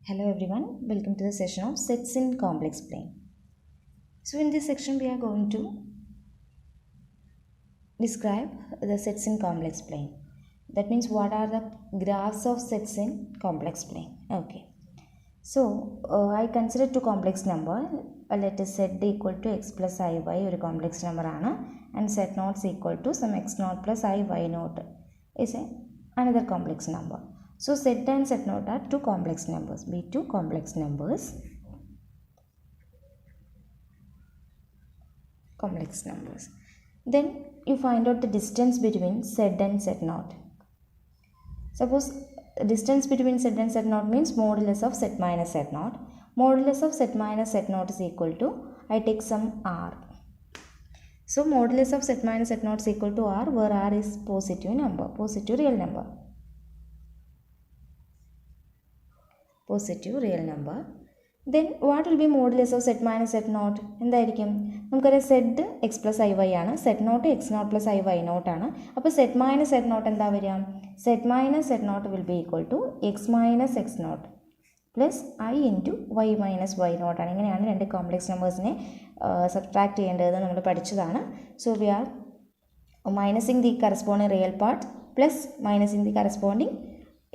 Hello everyone, welcome to the session of sets in complex plane. So in this section we are going to describe the sets in complex plane. That means what are the graphs of sets in complex plane. Okay. So I consider two complex number. Let us set d equal to x plus iy ഒരു complex number ആണ്, and set naught is equal to some x naught plus I y naught is another complex number. So set and set naught are two complex numbers. Be two complex numbers. Then you find out the distance between z and z naught. Suppose distance between z and z naught means modulus of z minus z naught. Modulus of z minus z naught is equal to, I take some r. So modulus of z minus z naught is equal to r, where r is positive number, positive real number. Positive real number. Then what will be modulus of z minus z naught? എന്തായിരിക്കും? നമുക്കറിയാം z x plus iy ആണ്, z naught x naught plus iy naught ആണ്. അപ്പോൾ z minus z naught എന്താ വരിക? z minus z naught will be equal to x minus x naught plus I into y minus y naught ആണ്. ഇങ്ങനെയാണ് രണ്ട് complex നമ്പേഴ്സിനെ subtract ചെയ്യേണ്ടത് നമ്മൾ പഠിച്ചതാണ്. So we are minusing the corresponding real part plus minusing the corresponding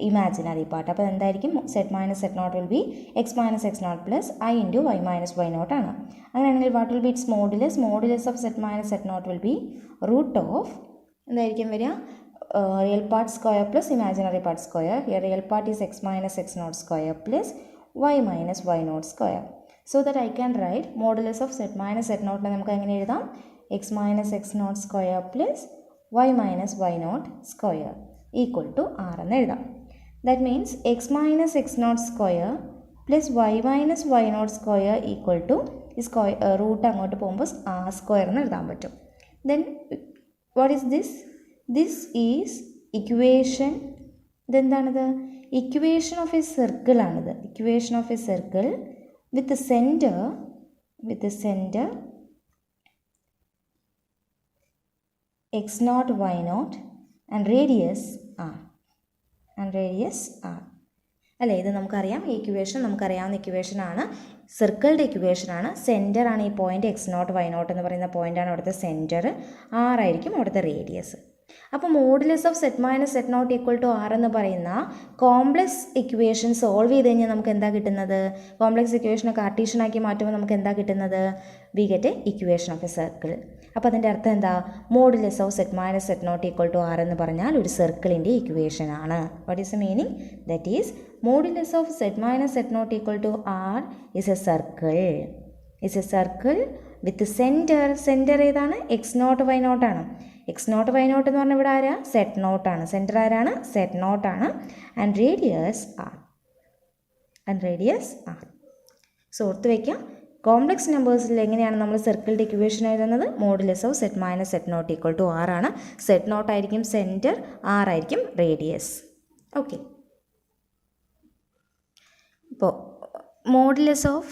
imaginary part. അപ്പോൾ എന്തായിരിക്കും? z minus z naught will be x minus x naught plus I into y minus y naught ആണ്. അങ്ങനെയാണെങ്കിൽ what will be its modulus? Modulus of z minus z naught will be root of എന്തായിരിക്കും വരിക? Real part square plus imaginary part square. Here real part is x minus x naught square plus y minus y naught square. So that I can write modulus of z minus z naught നമുക്ക് എങ്ങനെ എഴുതാം? x minus x naught square plus y minus y naught square equal to r എന്ന് എഴുതാം. That means x minus x naught square plus y minus y naught square equal to root അങ്ങോട്ട് പോകുമ്പോൾ r square എന്ന് എഴുതാൻ പറ്റും. Then what is this? This is equation. ഇതെന്താണിത്? Equation of a circle ആണിത്. Equation of a circle with the center x naught y naught and radius r. അല്ലേ, ഇത് നമുക്കറിയാം. ഈ ഇക്വേഷൻ നമുക്കറിയാവുന്ന ഇക്വേഷനാണ്, സർക്കിളിൻ്റെ ഇക്വേഷനാണ്. സെൻറ്ററാണ് ഈ point x naught y naught എന്ന് പറയുന്ന പോയിൻ്റാണ് അവിടുത്തെ സെൻറ്റർ, r ആയിരിക്കും അവിടുത്തെ റേഡിയസ്. അപ്പോൾ modulus of z minus z naught equal to r എന്ന് പറയുന്ന കോംപ്ലക്സ് ഇക്വേഷൻ സോൾവ് ചെയ്ത് കഴിഞ്ഞാൽ നമുക്ക് എന്താ കിട്ടുന്നത്? കോംപ്ലക്സ് ഇക്വേഷനെ കാർട്ടീഷ്യനാക്കി മാറ്റുമ്പോൾ നമുക്ക് എന്താ കിട്ടുന്നത്? We get a equation of a circle. അപ്പോൾ അതിൻ്റെ അർത്ഥം എന്താ? Modulus of z minus z naught equal to r എന്ന് പറഞ്ഞാൽ ഒരു സർക്കിളിൻ്റെ ഇക്വേഷൻ ആണ്. What is the meaning? That is modulus of z minus z naught equal to r is a circle. With centre ഏതാണ്? x naught y naught ആണ്. x naught y naught എന്ന് പറഞ്ഞാൽ ഇവിടെ ആരാ? z naught ആണ്. Centre ആരാണ്? z naught ആണ്. And radius r. So ഓർത്ത് വയ്ക്കാം, കോംപ്ലക്സ് നമ്പേഴ്സിൽ എങ്ങനെയാണ് നമ്മൾ സർക്കിളിൻ്റെ ഇക്വേഷൻ എഴുതുന്നത്? Modulus of z minus z naught equal to r ആണ്. z naught ആയിരിക്കും സെൻറ്റർ, r ആയിരിക്കും റേഡിയസ്. ഓക്കെ, ഇപ്പോൾ modulus of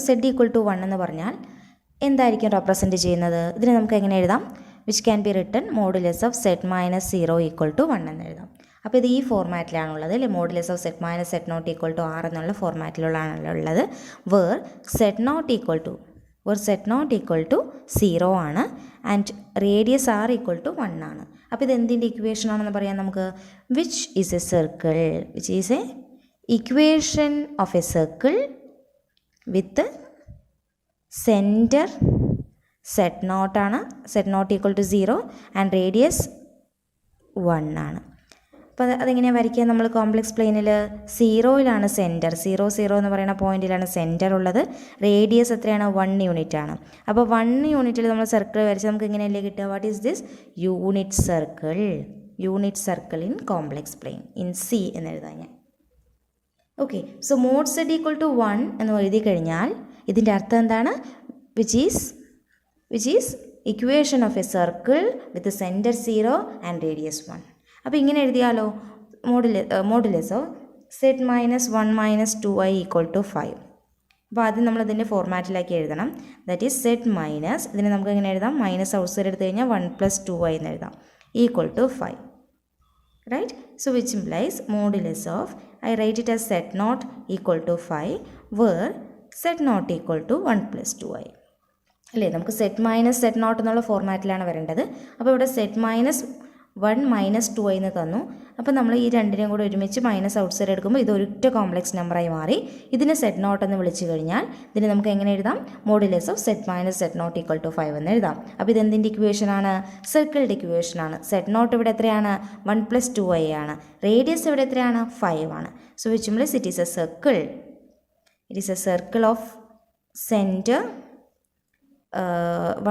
z equal to 1 എന്ന് പറഞ്ഞാൽ എന്തായിരിക്കും റെപ്രസെൻറ്റ് ചെയ്യുന്നത്? ഇതിനെ നമുക്ക് എങ്ങനെ എഴുതാം? Which can be written modulus of z minus 0 equal to 1 എന്ന് എഴുതാം. അപ്പോൾ ഇത് ഈ ഫോർമാറ്റിലാണുള്ളത് അല്ലേ? Modulus of z minus z naught equal to r എന്നുള്ള ഫോർമാറ്റിലുള്ളതാണുള്ളത്. Where z naught equal to 0 ആണ് and radius r equal to 1 ആണ്. അപ്പോൾ ഇത് എന്തിൻ്റെ ഇക്വേഷൻ ആണെന്ന് പറയാം നമുക്ക്? Which is a circle, which is a equation of a circle with centre z naught ആണ്, z naught equal to 0 and radius 1 ആണ്. അപ്പോൾ അതെങ്ങനെയാണ് വരയ്ക്കുക? നമ്മൾ കോംപ്ലക്സ് പ്ലെയിനിൽ 0യിലാണ് സെൻറ്റർ, 0 എന്ന് പറയുന്ന പോയിന്റിലാണ് സെൻറ്റർ ഉള്ളത്. റേഡിയസ് എത്രയാണ്? 1 യൂണിറ്റ് ആണ്. അപ്പോൾ 1 യൂണിറ്റിൽ നമ്മൾ സർക്കിൾ വരച്ചാൽ നമുക്ക് എങ്ങനെയല്ലേ കിട്ടുക? What is this? Unit circle in complex plane in C എന്ന് എഴുതാം ഞാൻ. Okay, so mod z equal to 1 എന്ന് എഴുതി കഴിഞ്ഞാൽ ഇതിൻ്റെ അർത്ഥം എന്താണ്? Which is equation of a circle with centre 0 and radius 1. അപ്പോൾ ഇങ്ങനെ എഴുതിയാലോ? Modulus of z minus 1 minus 2i equal to 5. അപ്പോൾ ആദ്യം നമ്മളിതിൻ്റെ ഫോർമാറ്റിലാക്കി എഴുതണം. ദാറ്റ് ഈസ് z മൈനസ്, ഇതിനെ നമുക്ക് എങ്ങനെ എഴുതാം? മൈനസ് ഔട്ട് സൈഡ് എടുത്തു കഴിഞ്ഞാൽ 1 പ്ലസ് 2i എന്ന് എഴുതാം, equal to 5. right? So which implies modulus of, I write it as set naught equal to 5 where set naught equal to 1 plus 2i. അല്ലേ, നമുക്ക് സെറ്റ് മൈനസ് സെറ്റ് നോട്ട് എന്നുള്ള ഫോർമാറ്റിലാണ് വരേണ്ടത്. അപ്പോൾ ഇവിടെ സെറ്റ് മൈനസ് 1 മൈനസ് 2i എന്ന് തന്നു. അപ്പോൾ നമ്മൾ ഈ രണ്ടിനെയും കൂടെ ഒരുമിച്ച് മൈനസ് ഔട്ട് സൈഡ് എടുക്കുമ്പോൾ ഇത് ഒരൊറ്റ കോംപ്ലക്സ് നമ്പറായി മാറി. ഇതിനെ സെറ്റ് നോട്ട് എന്ന് വിളിച്ചു കഴിഞ്ഞാൽ ഇതിന് നമുക്ക് എങ്ങനെ എഴുതാം? Modulus of set minus z naught equal to 5 എന്ന് എഴുതാം. അപ്പോൾ ഇതെന്തിൻ്റെ ഇക്വേഷനാണ്? സർക്കിളിൻ്റെ ഇക്വേഷനാണ്. സെറ്റ് നോട്ട് ഇവിടെ എത്രയാണ്? 1 പ്ലസ് 2i ആണ്. റേഡിയസ് ഇവിടെ എത്രയാണ്? 5 ആണ്. So which means it is a circle. It is a circle of centre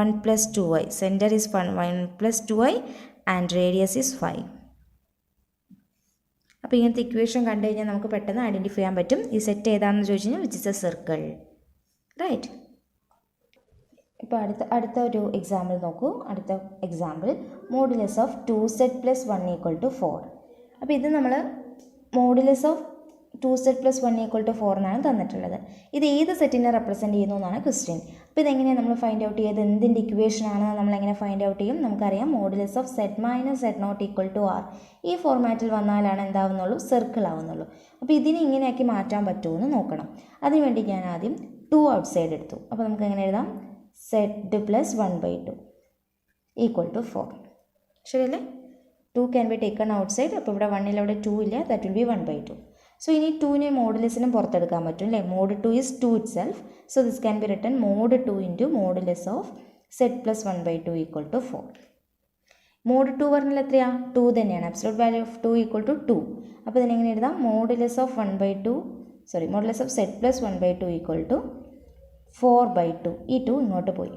1 plus 2i. Center is 1 plus 2i and radius is 5. അപ്പോൾ ഇങ്ങനത്തെ ഇക്വേഷൻ കണ്ടു കഴിഞ്ഞാൽ നമുക്ക് പെട്ടെന്ന് ഐഡൻറ്റിഫൈ ചെയ്യാൻ പറ്റും ഈ സെറ്റ് ഏതാണെന്ന് ചോദിച്ചു കഴിഞ്ഞാൽ which is a circle, right? ഇപ്പോൾ അടുത്ത ഒരു എക്സാമ്പിൾ നോക്കൂ. അടുത്ത example modulus of 2z plus 1 equal to 4. അപ്പോൾ ഇത് നമ്മൾ modulus of 2z plus 1 equal to 4 എന്നാണ് തന്നിട്ടുള്ളത്. ഇത് ഏത് സെറ്റിനെ റെപ്രസെൻറ്റ് ചെയ്യുന്നു എന്നാണ് ക്വസ്റ്റ്യൻ. അപ്പോൾ ഇതെങ്ങനെയാണ് നമ്മൾ ഫൈൻഡ് ഔട്ട് ചെയ്ത് എന്തിൻ്റെ ഇക്വേഷനാണ് നമ്മളെങ്ങനെ ഫൈൻഡ് ഔട്ട് ചെയ്യും? നമുക്കറിയാം modulus of set minus z naught equal to r. ഈ ഫോർമാറ്റിൽ വന്നാലാണ് എന്താവുന്നുള്ളൂ? സർക്കിൾ ആവുന്നുള്ളൂ. അപ്പോൾ ഇതിനെ ഇങ്ങനെയാക്കി മാറ്റാൻ പറ്റുമോ എന്ന് നോക്കണം. അതിനുവേണ്ടി ഞാൻ ആദ്യം 2 ഔട്ട് സൈഡ് എടുത്തു. അപ്പോൾ നമുക്ക് എങ്ങനെ എഴുതാം? Z plus 1/2 equal to 4. ശരിയല്ലേ? 2 can be taken outside. അപ്പോൾ ഇവിടെ 1 അവിടെ 2 ഇല്ല. That will be 1/2. സോ ഇനി 2നെ മോഡുലസിനും പുറത്തെടുക്കാൻ പറ്റും അല്ലേ? Mod 2 is 2 itself. So this can be written mod 2 into modulus of z plus 1/2 equal to 4. Mod 2 പറഞ്ഞാൽ എത്രയാണ്? 2 തന്നെയാണ്. Absolute value of 2 equal to 2. അപ്പോൾ ഇതിനെങ്ങനെ എഴുതാം? Modulus of modulus of z plus 1/2 equal to 4/2. ഈ 2 ഇങ്ങോട്ട് പോയി.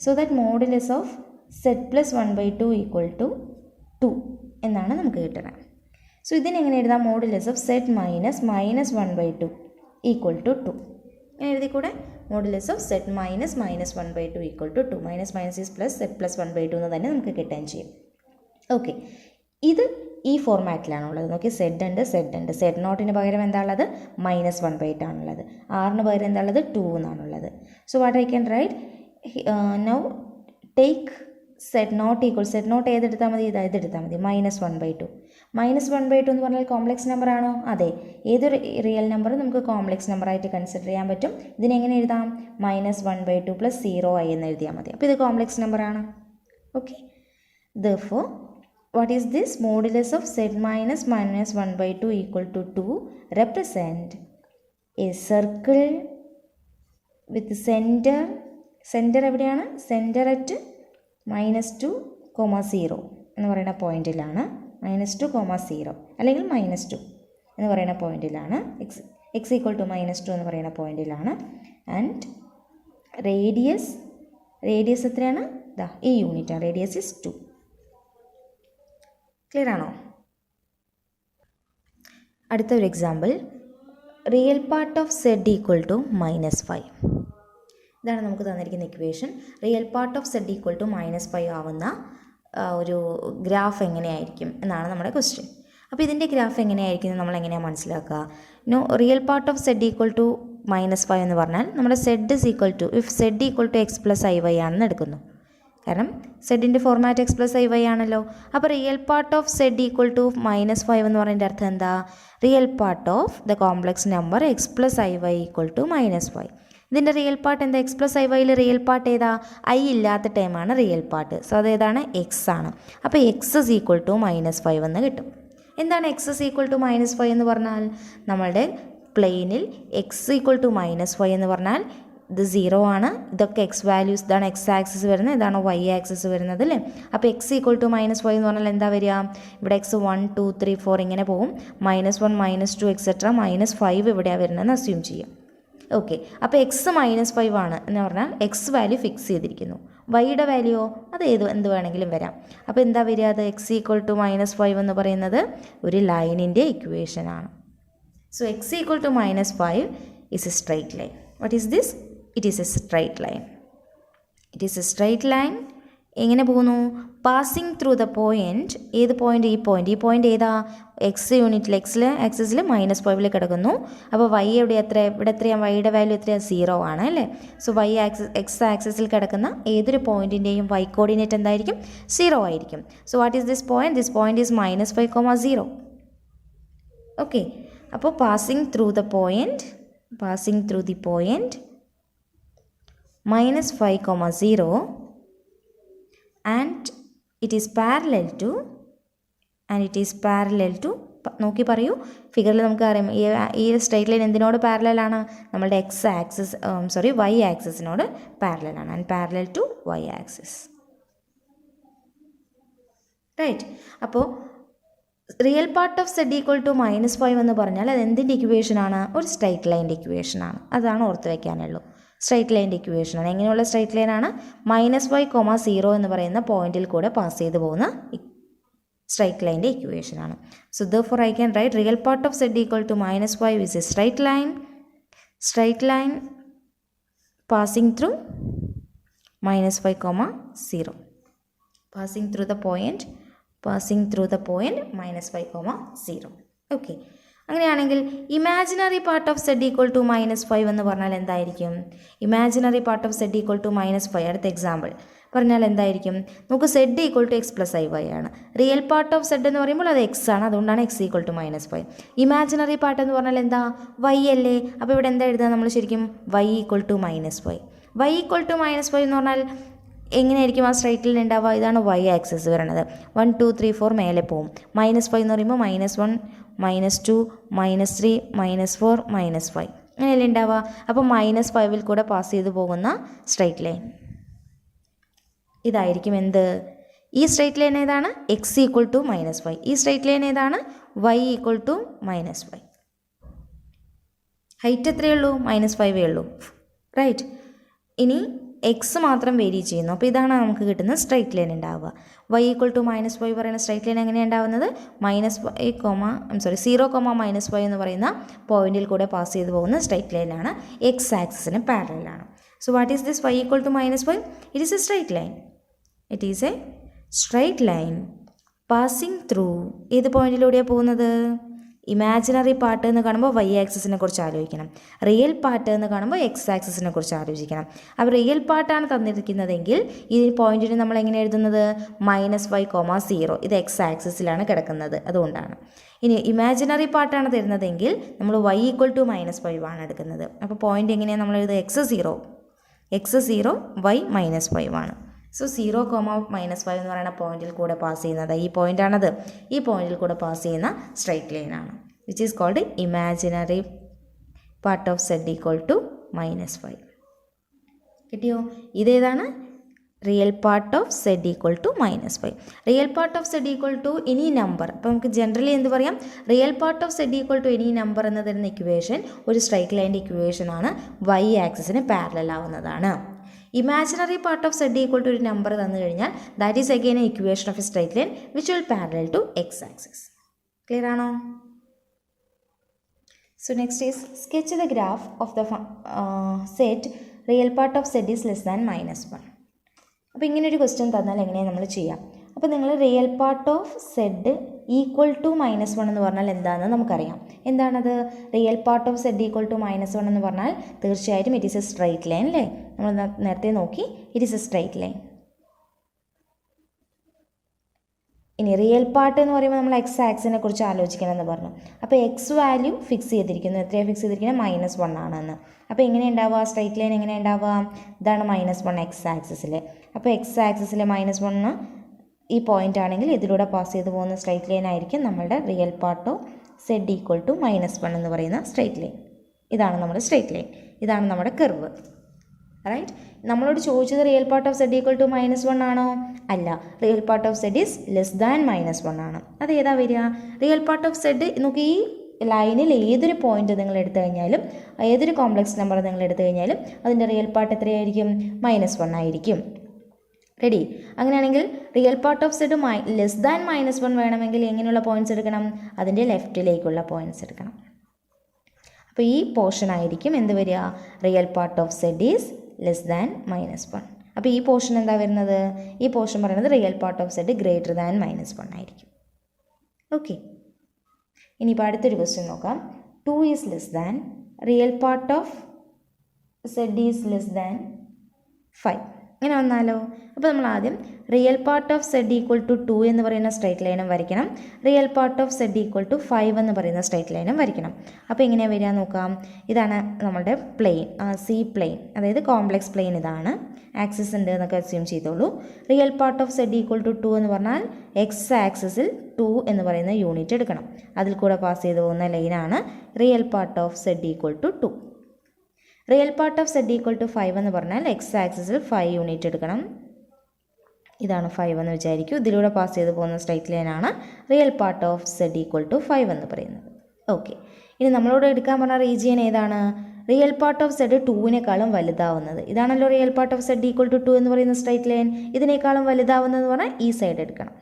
So that modulus of z plus 1/2 equal to 2 എന്നാണ് നമുക്ക് കിട്ടുന്നത്. സോ ഇതിനെങ്ങനെ എഴുതാം? Modulus of set minus 1/2 equal to 2. ഇങ്ങനെ എഴുതിക്കൂടെ? Modulus of set minus 1/2 equal to 2. Minus minus is plus, zed plus 1/2 എന്ന് തന്നെ നമുക്ക് കിട്ടുകയും ചെയ്യും. ഓക്കെ, ഇത് ഈ ഫോർമാറ്റിലാണുള്ളത്. നോക്കി, സെഡ് ഉണ്ട്. സെഡ് നോട്ടിന് പകരം എന്താ ഉള്ളത്? -1/8 ആണുള്ളത്. ആറിന് പകരം എന്താ ഉള്ളത്? 2 എന്നാണുള്ളത്. So what I can write now? Take zed naught equal, zed naught ഏതെടുത്താൽ മതി? ഇതെടുത്താൽ മതി. -1/2. -1/2 എന്ന് പറഞ്ഞാൽ കോംപ്ലക്സ് നമ്പർ ആണോ? അതെ. ഏതൊരു റിയൽ നമ്പർ നമുക്ക് കോംപ്ലക്സ് നമ്പറായിട്ട് കൺസിഡർ ചെയ്യാൻ പറ്റും. ഇതിനെങ്ങനെ എഴുതാം? -1/2 പ്ലസ് 0i എന്ന് എഴുതിയാൽ മതി. അപ്പോൾ ഇത് കോംപ്ലക്സ് നമ്പറാണ്. Okay, therefore what is this? Modulus of z minus -1/2 equal to 2 represent a circle with center എവിടെയാണ്? സെൻറ്റർ അറ്റ് -2, 0 എന്ന് പറയുന്ന പോയിന്റിലാണ്. -2, 0 അല്ലെങ്കിൽ -2 എന്ന് പറയുന്ന പോയിന്റിലാണ്. x ഈക്വൽ ടു -2 എന്ന് പറയുന്ന പോയിന്റിലാണ്. ആൻഡ് റേഡിയസ് എത്രയാണ്? ഈ യൂണിറ്റാണ്. Radius is 2. ക്ലിയർ ആണോ? അടുത്ത ഒരു example, real part of z equal to -5. ഇതാണ് നമുക്ക് തന്നിരിക്കുന്ന equation. Real part of z equal to -5 ആവുന്ന ഒരു ഗ്രാഫ് എങ്ങനെയായിരിക്കും എന്നാണ് നമ്മുടെ ക്വസ്റ്റ്യൻ. അപ്പോൾ ഇതിൻ്റെ ഗ്രാഫ് എങ്ങനെയായിരിക്കും നമ്മൾ എങ്ങനെയാണ് മനസ്സിലാക്കുക? Real part of z equal to -5 എന്ന് പറഞ്ഞാൽ നമ്മുടെ z is equal to, if z equal to x plus iy ആണെന്ന് എടുക്കുന്നു. കാരണം സെഡിൻ്റെ ഫോർമാറ്റ് x പ്ലസ് iy ആണല്ലോ. അപ്പോൾ real part of z equal to -5 എന്ന് പറയുന്നതിൻ്റെ അർത്ഥം എന്താ? Real part of the complex number x plus iy equal to -5. ഇതിൻ്റെ റിയൽ പാർട്ട് എന്താ? x plus iy real part ഏതാ? i ഇല്ലാത്ത ടൈമാണ് റിയൽ പാർട്ട്. സോ അതേതാണ്? x ആണ്. അപ്പോൾ x ഇസ് ഈക്വൽ ടു -5 എന്ന് കിട്ടും. എന്താണ് x ഇസ് ഈക്വൽ ടു -5 എന്ന് പറഞ്ഞാൽ? നമ്മളുടെ പ്ലെയിനിൽ x ഈക്വൽ ടു -5 എന്ന് പറഞ്ഞാൽ ഇത് 0 ആണ്. ഇതൊക്കെ x വാല്യൂസ്, ഇതാണ് x ആക്സിസ് വരുന്നത്, ഇതാണ് y ആക്സിസ് വരുന്നത് അല്ലേ? അപ്പോൾ x ഈക്വൽ ടു -5 എന്ന് പറഞ്ഞാൽ എന്താ വരിക? ഇവിടെ x 1 2 3 4 ഇങ്ങനെ പോകും. -1 -2 എക്സെട്ര -5 ഇവിടെയാണ് വരുന്നതെന്ന് അസ്യൂം ചെയ്യും. ഓക്കെ, അപ്പോൾ x -5 ആണ് എന്ന് പറഞ്ഞാൽ x വാല്യൂ ഫിക്സ് ചെയ്തിരിക്കുന്നു. വൈയുടെ വാല്യൂയോ അത് എന്ത് വേണമെങ്കിലും വരാം. അപ്പോൾ എന്താ വരിക? അത് x ഈക്വൽ ടു -5 എന്ന് പറയുന്നത് ഒരു ലൈനിൻ്റെ ഇക്വേഷനാണ്. So x equal to -5 is a straight line. What is this? It is a straight line. It is a straight line. എങ്ങനെ പോകുന്നു? പാസിങ് ത്രൂ ദ പോയിൻറ്റ്, ഏത് പോയിൻ്റ്? ഈ പോയിൻ്റ് ഏതാ? എക്സ് യൂണിറ്റിൽ, ആക്സിസിൽ -5 കിടക്കുന്നു. അപ്പോൾ വൈ ഇവിടെ എത്രയാണ്? വൈയുടെ വാല്യൂ എത്രയാണ്? 0 ആണ് അല്ലേ. സോ എക്സ് ആക്സിസിൽ കിടക്കുന്ന ഏതൊരു പോയിൻറ്റിൻ്റെയും വൈ കോർഡിനേറ്റ് എന്തായിരിക്കും? 0 ആയിരിക്കും. So what is this point? This point is -5, 0. Okay, അപ്പോൾ passing through the point -5, 0 and it is parallel to നോക്കി പറയൂ. ഫിഗറിൽ നമുക്ക് അറിയാം ഈ സ്ട്രൈറ്റ് ലൈൻ എന്തിനോട് പാരലലാണ്? നമ്മളുടെ വൈ ആക്സിസിനോട് പാരലലാണ്. And parallel to y axis. Right. അപ്പോൾ റിയൽ പാർട്ട് ഓഫ് z = -5 എന്ന് പറഞ്ഞാൽ അത് എന്തിൻ്റെ ഇക്വേഷനാണ്? ഒരു സ്ട്രൈറ്റ് ലൈൻ്റെ ഇക്വേഷനാണ്. അതാണ് ഓർത്ത് വയ്ക്കാനുള്ളൂ. സ്ട്രൈറ്റ് ലൈൻ്റെ ഇക്വേഷനാണ്. എങ്ങനെയുള്ള സ്ട്രൈറ്റ് ലൈനാണ്? -5, 0 എന്ന് പറയുന്ന പോയിന്റിൽ കൂടെ പാസ് ചെയ്ത് പോകുന്ന സ്ട്രൈറ്റ് ലൈൻ്റെ ഇക്വേഷനാണ്. So therefore I can write real part of z = -5 is a straight line passing through -5, 0. Passing through the point -5, 0. Okay, അങ്ങനെയാണെങ്കിൽ ഇമാജിനറി പാർട്ട് ഓഫ് z = -5 എന്ന് പറഞ്ഞാൽ എന്തായിരിക്കും? ഇമാജിനറി പാർട്ട് ഓഫ് z = -5, അടുത്ത എക്സാമ്പിൾ പറഞ്ഞാൽ എന്തായിരിക്കും? നമുക്ക് z = x + iy ആണ്. Real part of z എന്ന് പറയുമ്പോൾ അത് x ആണ്, അതുകൊണ്ടാണ് x = -5. ഇമാജിനറി പാർട്ട് എന്ന് പറഞ്ഞാൽ എന്താ? y അല്ലേ. അപ്പോൾ ഇവിടെ എന്താ എഴുതുക നമ്മൾ ശരിക്കും? y = -5. y = -5 എന്ന് പറഞ്ഞാൽ എങ്ങനെയായിരിക്കും ആ സ്ട്രൈറ്റ് ലൈൻ ഉണ്ടാവുക? ഇതാണ് y ആക്സിസ് വരുന്നത്. 1 2 3 4 മേലെ പോവും. -5 എന്ന് പറയുമ്പോൾ -1 -2 -3 -4 -5 അങ്ങനെയല്ലേ ഉണ്ടാവുക. അപ്പോൾ -5 കൂടെ പാസ് ചെയ്ത് പോകുന്ന സ്ട്രൈറ്റ് ലൈൻ ഇതായിരിക്കും. എന്ത്? ഈ സ്ട്രൈറ്റ് ലൈൻ ഏതാണ്? x = -5. ഈ സ്ട്രൈറ്റ് ലൈൻ ഏതാണ്? y = -5. ഹൈറ്റ് എത്രയേ ഉള്ളൂ? -5 ഉള്ളൂ. റൈറ്റ്. ഇനി എക്സ് മാത്രം വേരി ചെയ്യുന്നു. അപ്പോൾ ഇതാണ് നമുക്ക് കിട്ടുന്ന സ്ട്രൈറ്റ് ലൈൻ ഉണ്ടാവുക. y = -5 പറയുന്ന സ്ട്രൈറ്റ് ലൈൻ എങ്ങനെയാണ് ഉണ്ടാവുന്നത്? 0, -5 എന്ന് പറയുന്ന പോയിന്റിൽ കൂടെ പാസ് ചെയ്ത് പോകുന്ന സ്ട്രൈറ്റ് ലൈനാണ്. എക്സ് ആക്സിസിന് പാരലലാണ്. So what is this? y = -5. It is a straight line passing through ഏത് പോയിന്റിലൂടെയാണ് പോകുന്നത്? ഇമാജിനറി പാർട്ട് എന്ന് കാണുമ്പോൾ y ആക്സിസിനെ കുറിച്ച് ആലോചിക്കണം. റിയൽ പാർട്ട് എന്ന് കാണുമ്പോൾ x ആക്സിസിനെ കുറിച്ച് ആലോചിക്കണം. അപ്പോൾ റിയൽ പാർട്ടാണ് തന്നിരിക്കുന്നതെങ്കിൽ ഈ പോയിന്റിന് നമ്മൾ എങ്ങനെ എഴുതുന്നത്? -5, 0. ഇത് x ആക്സിസിലാണ് കിടക്കുന്നത്, അതുകൊണ്ടാണ്. ഇനി ഇമാജിനറി പാർട്ടാണ് തരുന്നതെങ്കിൽ നമ്മൾ y = -5 ആണ് എടുക്കുന്നത്. അപ്പോൾ പോയിന്റ് എങ്ങനെയാണ് നമ്മൾ എഴുതുക? x 0 y -5 ആണ്. സോ 0, -5 എന്ന് പറയുന്ന പോയിന്റിൽ കൂടെ പാസ് ചെയ്യുന്നത് ഈ പോയിന്റാണത്. ഈ പോയിന്റിൽ കൂടെ പാസ് ചെയ്യുന്ന സ്ട്രൈറ്റ് ലൈനാണ് which is called imaginary part of z = -5. കിട്ടിയോ? ഇതേതാണ്? Real part of z = -5. Real part of z = any number. അപ്പോൾ നമുക്ക് ജനറലി എന്ത് പറയാം? Real part of z = any number എന്ന് തരുന്ന ഇക്വേഷൻ ഒരു സ്ട്രൈറ്റ് ലൈൻ്റെ ഇക്വേഷനാണ്. y ആക്സിസിന് പാരലൽ ആവുന്നതാണ്. ഇമാജിനറി പാർട്ട് ഓഫ് z = ഒരു നമ്പർ തന്നു കഴിഞ്ഞാൽ that is again a equation of a straight line which will parallel to x axis. Clear ആണോ? So next is sketch the graph of the set real part of z is <-1. അപ്പോൾ ഇങ്ങനൊരു question തന്നാൽ എങ്ങനെയാണ് നമ്മൾ ചെയ്യാം? അപ്പോൾ നിങ്ങൾ real part of z = -1 എന്ന് പറഞ്ഞാൽ എന്താണെന്ന് നമുക്കറിയാം. എന്താണത്? റിയൽ പാർട്ട് ഓഫ് z = -1 എന്ന് പറഞ്ഞാൽ തീർച്ചയായിട്ടും it is a straight line അല്ലേ. നമ്മൾ നേരത്തെ നോക്കി, it is a straight line. ഇനി റിയൽ പാർട്ട് എന്ന് പറയുമ്പോൾ നമ്മൾ എക്സ് ആക്സിനെ കുറിച്ച് ആലോചിക്കണം എന്ന് പറഞ്ഞു. അപ്പോൾ എക്സ് വാല്യൂ ഫിക്സ് ചെയ്തിരിക്കുന്നു. എത്രയാണ് ഫിക്സ് ചെയ്തിരിക്കുന്നത്? -1 ആണെന്ന്. അപ്പോൾ എങ്ങനെ ഉണ്ടാവുക? സ്ട്രൈറ്റ് ലൈൻ എങ്ങനെ ഉണ്ടാവുക? ഇതാണ് -1 എക്സ് ആക്സിസിൽ. അപ്പോൾ എക്സ് ആക്സിസിൽ -1 ഈ പോയിന്റ് ആണെങ്കിൽ ഇതിലൂടെ പാസ് ചെയ്ത് പോകുന്ന സ്ട്രൈറ്റ് ലൈൻ ആയിരിക്കും നമ്മളുടെ റിയൽ പാർട്ട് ഓഫ് z = -1 എന്ന് പറയുന്ന സ്ട്രൈറ്റ് ലൈൻ. ഇതാണ് നമ്മുടെ സ്ട്രൈറ്റ് ലൈൻ, ഇതാണ് നമ്മുടെ കർവ്. റൈറ്റ്. നമ്മളോട് ചോദിച്ചത് റിയൽ പാർട്ട് ഓഫ് z = -1 ആണോ? അല്ല, real part of z is <-1 ആണ്. അത് ഏതാ വരിക? റിയൽ പാർട്ട് ഓഫ് z നമുക്ക് ഈ ലൈനിൽ ഏതൊരു പോയിന്റ് നിങ്ങൾ എടുത്തു കഴിഞ്ഞാലും, ഏതൊരു കോംപ്ലക്സ് നമ്പർ നിങ്ങൾ എടുത്തു കഴിഞ്ഞാലും അതിൻ്റെ റിയൽ പാർട്ട് എത്രയായിരിക്കും? -1 ആയിരിക്കും. റെഡി? അങ്ങനെയാണെങ്കിൽ റിയൽ പാർട്ട് ഓഫ് z <-1 വേണമെങ്കിൽ എങ്ങനെയുള്ള പോയിന്റ്സ് എടുക്കണം? അതിൻ്റെ ലെഫ്റ്റിലേക്കുള്ള പോയിന്റ്സ് എടുക്കണം. അപ്പോൾ ഈ പോർഷൻ ആയിരിക്കും എന്ത് വരിക? Real part of z is <-1. അപ്പോൾ ഈ പോർഷൻ എന്താ വരുന്നത്? ഈ പോർഷൻ പറയുന്നത് real part of z greater than -1 ആയിരിക്കും. ഓക്കെ, ഇനിയിപ്പോൾ അടുത്തൊരു ക്വസ്റ്റ്യൻ നോക്കാം. 2 is less than real part of z is less than 5. ഇങ്ങനെ വന്നാലോ? അപ്പോൾ നമ്മൾ ആദ്യം real part of Z equal to 2 എന്ന് പറയുന്ന സ്ട്രൈറ്റ് ലൈനും വരയ്ക്കണം, real part of Z equal to 5 എന്ന് പറയുന്ന സ്ട്രൈറ്റ് ലൈനും വരയ്ക്കണം. അപ്പോൾ എങ്ങനെയാണ് വരിക നോക്കാം. ഇതാണ് നമ്മുടെ പ്ലെയിൻ, സി പ്ലെയിൻ, അതായത് കോംപ്ലക്സ് പ്ലെയിൻ. ഇതാണ് ആക്സിസ് ഉണ്ട് എന്നൊക്കെ അസ്യൂം ചെയ്തോളൂ. Real part of Z equal to 2 എന്ന് പറഞ്ഞാൽ എക്സ് ആക്സിസിൽ 2 എന്ന് പറയുന്ന യൂണിറ്റ് എടുക്കണം. അതിൽ കൂടെ പാസ് ചെയ്ത് പോകുന്ന ലൈനാണ് real part of Z equal to 2. Real part of Z equal to 5 എന്ന് പറഞ്ഞാൽ എക്സ് ആക്സിസിൽ 5 യൂണിറ്റ് എടുക്കണം. ഇതാണ് 5 എന്ന് വിചാരിക്കും. ഇതിലൂടെ പാസ് ചെയ്ത് പോകുന്ന സ്ട്രൈറ്റ് ലൈനാണ് real part of Z equal to 5 എന്ന് പറയുന്നത്. ഓക്കെ, ഇനി നമ്മളോട് എടുക്കാൻ പറഞ്ഞ റീജിയൻ ഏതാണ്? റിയൽ പാർട്ട് ഓഫ് സെഡ് 2വിനേക്കാളും വലുതാവുന്നത്. ഇതാണല്ലോ real part of Z equal to 2 എന്ന് പറയുന്ന സ്ട്രൈറ്റ് ലൈൻ. ഇതിനേക്കാളും വലുതാവുന്നതെന്ന് പറഞ്ഞാൽ ഈ സൈഡ് എടുക്കണം.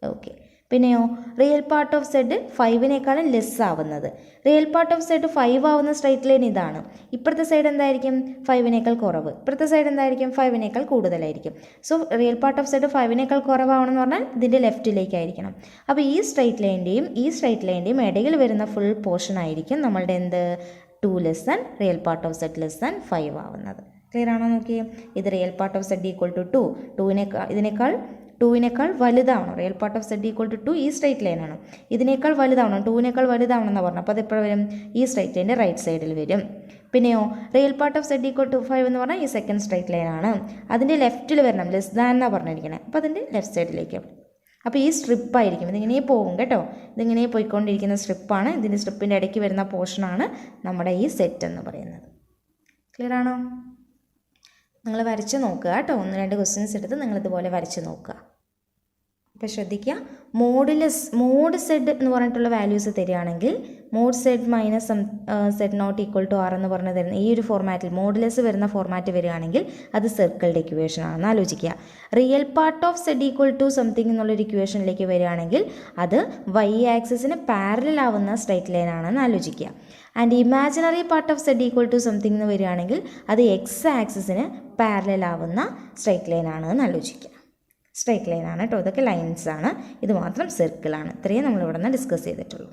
ഓക്കെ, പിന്നെയോ റിയൽ പാർട്ട് ഓഫ് സെഡ് 5വിനേക്കാളും ലെസ് ആവുന്നത്. റിയൽ പാർട്ട് ഓഫ് സെഡ് 5 ആവുന്ന സ്ട്രൈറ്റ് ലൈൻ ഇതാണ്. ഇപ്പുറത്തെ സൈഡ് എന്തായിരിക്കും? 5വിനേക്കാൾ കുറവ്. ഇപ്പുറത്തെ സൈഡ് എന്തായിരിക്കും? 5വിനേക്കാൾ കൂടുതലായിരിക്കും. So real part of zed 5വിനേക്കാൾ കുറവാണെന്ന് പറഞ്ഞാൽ ഇതിൻ്റെ ലെഫ്റ്റിലേക്കായിരിക്കണം. അപ്പോൾ ഈ സ്ട്രൈറ്റ് ലൈൻ്റെയും ഇടയിൽ വരുന്ന ഫുൾ പോർഷൻ ആയിരിക്കും നമ്മളുടെ എന്ത്? 2 less than real part of zed less than 5 ആവുന്നത്. ക്ലിയർ ആണോ? നോക്കിയേ, ഇത് real part of Z equal to 2, ഇതിനേക്കാൾ വലുതാവണം. Real part of Z equal to 2 ഈ സ്ട്രൈറ്റ് ലൈനാണ്. ഇതിനേക്കാൾ വലുതാവണം, 2വിനേക്കാൾ വലുതാവണം എന്ന് പറഞ്ഞു. അപ്പോൾ അത് എപ്പോഴും വരും? ഈ സ്ട്രൈറ്റ് ലൈൻ്റെ റൈറ്റ് സൈഡിൽ വരും. പിന്നെയോ real part of Z equal to 5 എന്ന് പറഞ്ഞാൽ ഈ സെക്കൻഡ് സ്ട്രൈറ്റ് ലൈനാണ്. അതിൻ്റെ ലെഫ്റ്റിൽ വരണം, ലെസ് ദാൻ എന്നാണ് പറഞ്ഞിരിക്കുന്നത്. അപ്പോൾ അതിൻ്റെ ലെഫ്റ്റ് സൈഡിലേക്ക്. അപ്പോൾ ഈ സ്ട്രിപ്പായിരിക്കും, ഇതിങ്ങനെ പോകും കേട്ടോ. ഇതിങ്ങനെ പോയിക്കൊണ്ടിരിക്കുന്ന സ്ട്രിപ്പാണ്. ഇതിൻ്റെ സ്ട്രിപ്പിൻ്റെ ഇടയ്ക്ക് വരുന്ന പോർഷനാണ് നമ്മുടെ ഈ സെറ്റ് എന്ന് പറയുന്നത്. ക്ലിയർ ആണോ? നിങ്ങൾ വരച്ച് നോക്കുക കേട്ടോ. 1-2 ക്വസ്റ്റ്യൻസ് എടുത്ത് നിങ്ങളിതുപോലെ വരച്ച് നോക്കുക. അപ്പോൾ ശ്രദ്ധിക്കുക, മോഡ് സെഡ് എന്ന് പറഞ്ഞിട്ടുള്ള വാല്യൂസ് തരികയാണെങ്കിൽ mod z minus z naught equal to r എന്ന് പറഞ്ഞ് തരുന്ന ഈ ഒരു ഫോർമാറ്റിൽ മോഡുലസ് വരുന്ന ഫോർമാറ്റ് വരികയാണെങ്കിൽ അത് സർക്കിളുടെ ഇക്വേഷൻ ആണെന്ന് ആലോചിക്കുക. Real part of Z equal to something എന്നുള്ളൊരു ഇക്വേഷനിലേക്ക് വരികയാണെങ്കിൽ അത് വൈ ആക്സിസിന് പാരലൽ ആവുന്ന സ്ട്രൈറ്റ് ലൈൻ ആണെന്ന് ആലോചിക്കുക. And imaginary part of Z equal to something എന്ന് വരികയാണെങ്കിൽ അത് എക്സ് ആക്സിസിന് പാരലൽ ആവുന്ന സ്ട്രൈറ്റ് ലൈൻ ആണെന്ന് ആലോചിക്കുക. സ്ട്രൈറ്റ് ലൈൻ ആണ് കേട്ടോ. ഇതൊക്കെ ലൈൻസ് ആണ്, ഇത് മാത്രം സർക്കിളാണ്. ഇത്രയും നമ്മളിവിടെ നിന്ന് ഡിസ്കസ് ചെയ്തിട്ടുള്ളൂ.